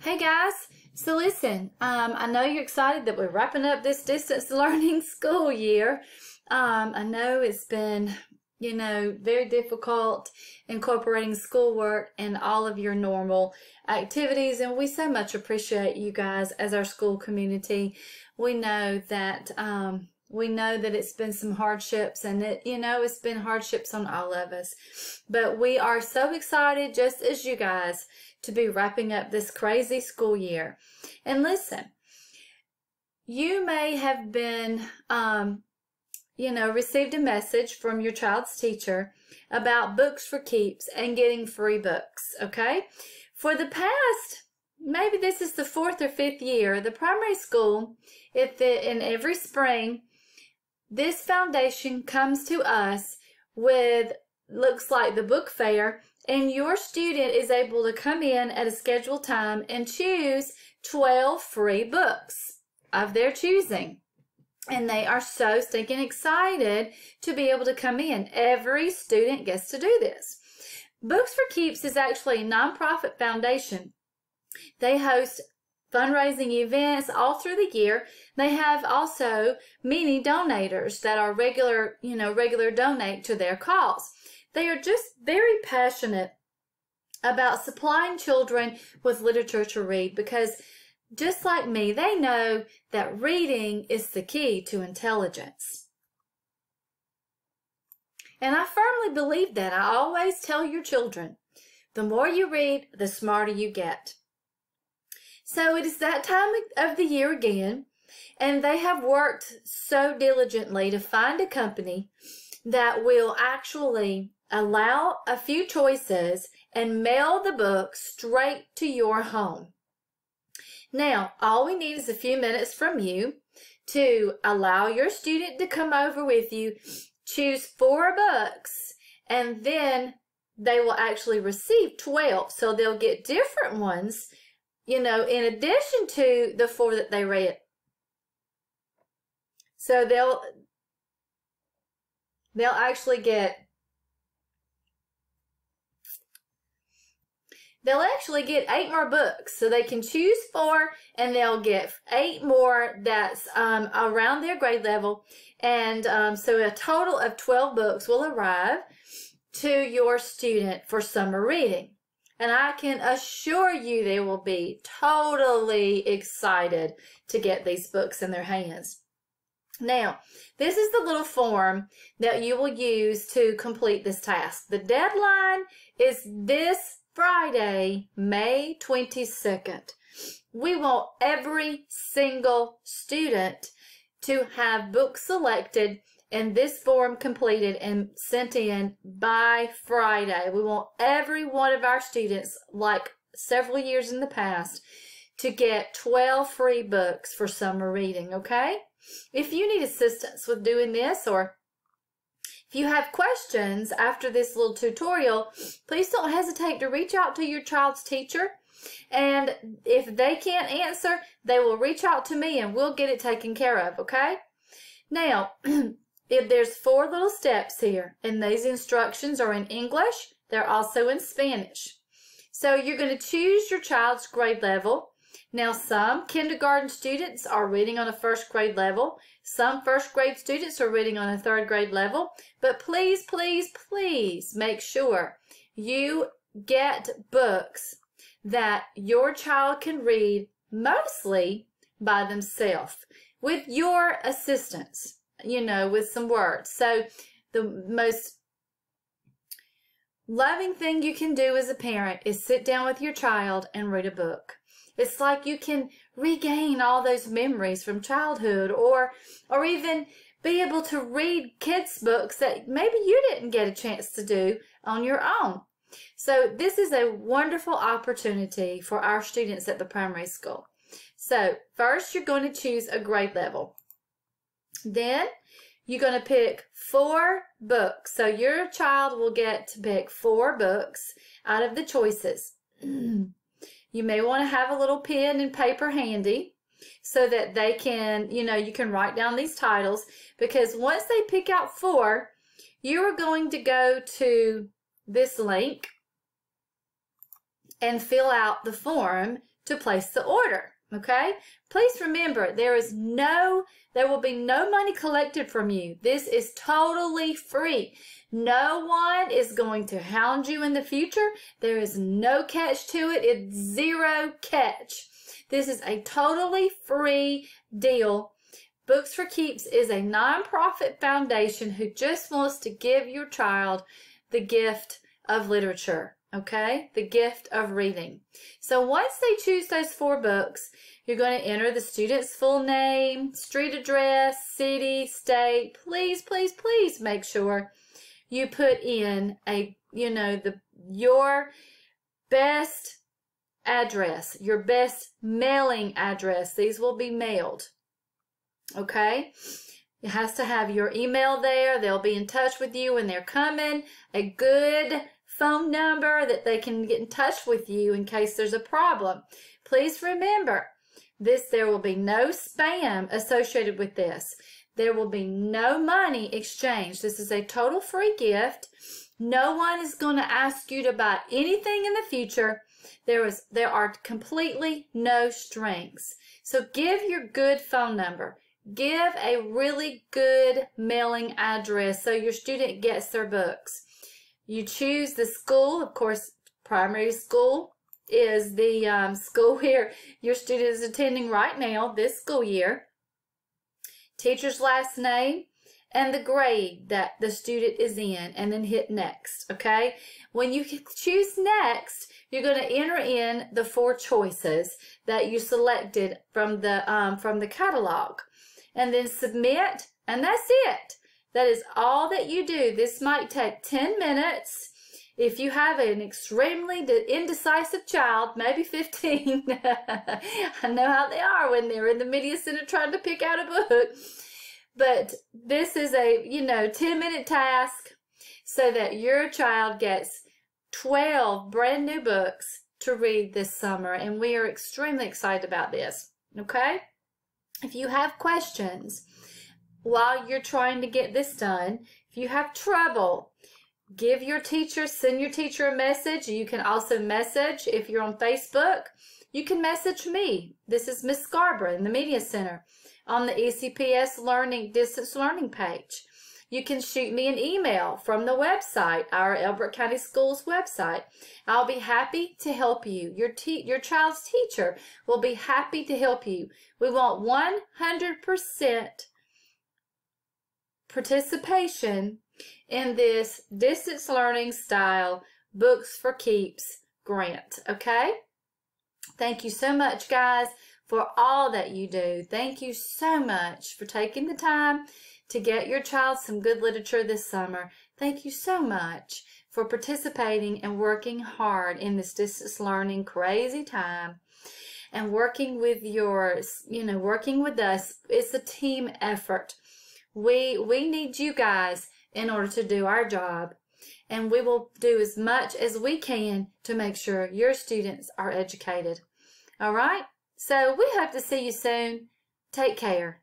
Hey guys, so listen, I know you're excited that we're wrapping up this distance learning school year. I know it's been, very difficult incorporating schoolwork and all of your normal activities, and we so much appreciate you guys as our school community. We know that it's been some hardships, and it's been hardships on all of us. But we are so excited, just as you guys, to be wrapping up this crazy school year. And listen, you may have been, received a message from your child's teacher about Books for Keeps and getting free books, okay? For the past, maybe this is the 4th or 5th year, the primary school, in every spring, this foundation comes to us with, looks like the book fair, and your student is able to come in at a scheduled time and choose 12 free books of their choosing. And they are so stinking excited to be able to come in. Every student gets to do this. Books for Keeps is actually a nonprofit foundation. They host fundraising events all through the year. They have also many donators that are regular donate to their cause. They are just very passionate about supplying children with literature to read because, just like me, they know that reading is the key to intelligence. And I firmly believe that. I always tell your children, the more you read, the smarter you get. So it is that time of the year again, and they have worked so diligently to find a company that will actually allow a few choices and mail the book straight to your home. Now, all we need is a few minutes from you to allow your student to come over with you, choose 4 books, and then they will actually receive 12. So they'll get different ones, in addition to the 4 that they read. So they'll actually get 8 more books. So they can choose 4 and they'll get 8 more that's around their grade level. And so a total of 12 books will arrive to your student for summer reading. And I can assure you they will be totally excited to get these books in their hands. Now, this is the little form that you will use to complete this task. The deadline is this Friday, May 22nd. We want every single student to have books selected and this form completed and sent in by Friday. We want every one of our students, like several years in the past, to get 12 free books for summer reading, okay? If you need assistance with doing this, or if you have questions after this little tutorial, please don't hesitate to reach out to your child's teacher. And if they can't answer, they will reach out to me and we'll get it taken care of, okay? Now, if there's 4 little steps here, and these instructions are in English, they're also in Spanish. So you're going to choose your child's grade level. Now, some kindergarten students are reading on a 1st grade level. Some 1st grade students are reading on a 3rd grade level. But please, please, please make sure you get books that your child can read mostly by themselves with your assistance, with some words. So the most loving thing you can do as a parent is sit down with your child and read a book. It's like you can regain all those memories from childhood, or even be able to read kids' books that maybe you didn't get a chance to do on your own. So this is a wonderful opportunity for our students at the primary school. So first you're going to choose a grade level. Then you're going to pick 4 books. So your child will get to pick 4 books out of the choices. You may want to have a little pen and paper handy so that they can, you can write down these titles, because once they pick out 4, you are going to go to this link and fill out the form to place the order. Okay? Please remember, there will be no money collected from you. This is totally free. No one is going to hound you in the future. There is no catch to it. It's zero catch. This is a totally free deal. Books for Keeps is a nonprofit foundation who just wants to give your child the gift of literature. Okay, the gift of reading. So once they choose those 4 books, you're going to enter the student's full name, street address, city, state. Please, please, please make sure you put in your best address, your best mailing address. These will be mailed. Okay? It has to have your email there. They'll be in touch with you when they're coming. A good phone number that they can get in touch with you in case there's a problem. Please remember, there will be no spam associated with this. There will be no money exchanged. This is a total free gift. No one is going to ask you to buy anything in the future. There are completely no strings. So give your good phone number. Give a really good mailing address so your student gets their books. You choose the school. Of course, primary school is the school where your student is attending right now, this school year. Teacher's last name and the grade that the student is in, and then hit next. Okay? When you choose next, you're going to enter in the 4 choices that you selected from the catalog, and then submit, and that's it. That is all that you do. This might take 10 minutes. If you have an extremely indecisive child, maybe 15, I know how they are when they're in the media center trying to pick out a book. But this is a, 10-minute task so that your child gets 12 brand new books to read this summer. And we are extremely excited about this. Okay? If you have questions while you're trying to get this done, if you have trouble, send your teacher a message. You can also message, if you're on Facebook, you can message me. This is Miss Scarborough in the Media Center on the ECPS Distance Learning page. You can shoot me an email from the website, our Elbert County Schools website. I'll be happy to help you. Your child's teacher will be happy to help you. We want 100% participation in this distance learning style Books for Keeps grant. Okay? Thank you so much, guys, for all that you do. Thank you so much for taking the time to get your child some good literature this summer. Thank you so much for participating and working hard in this distance learning crazy time, and working with working with us. It's a team effort. We need you guys in order to do our job, and we will do as much as we can to make sure your students are educated. All right? So we hope to see you soon. Take care.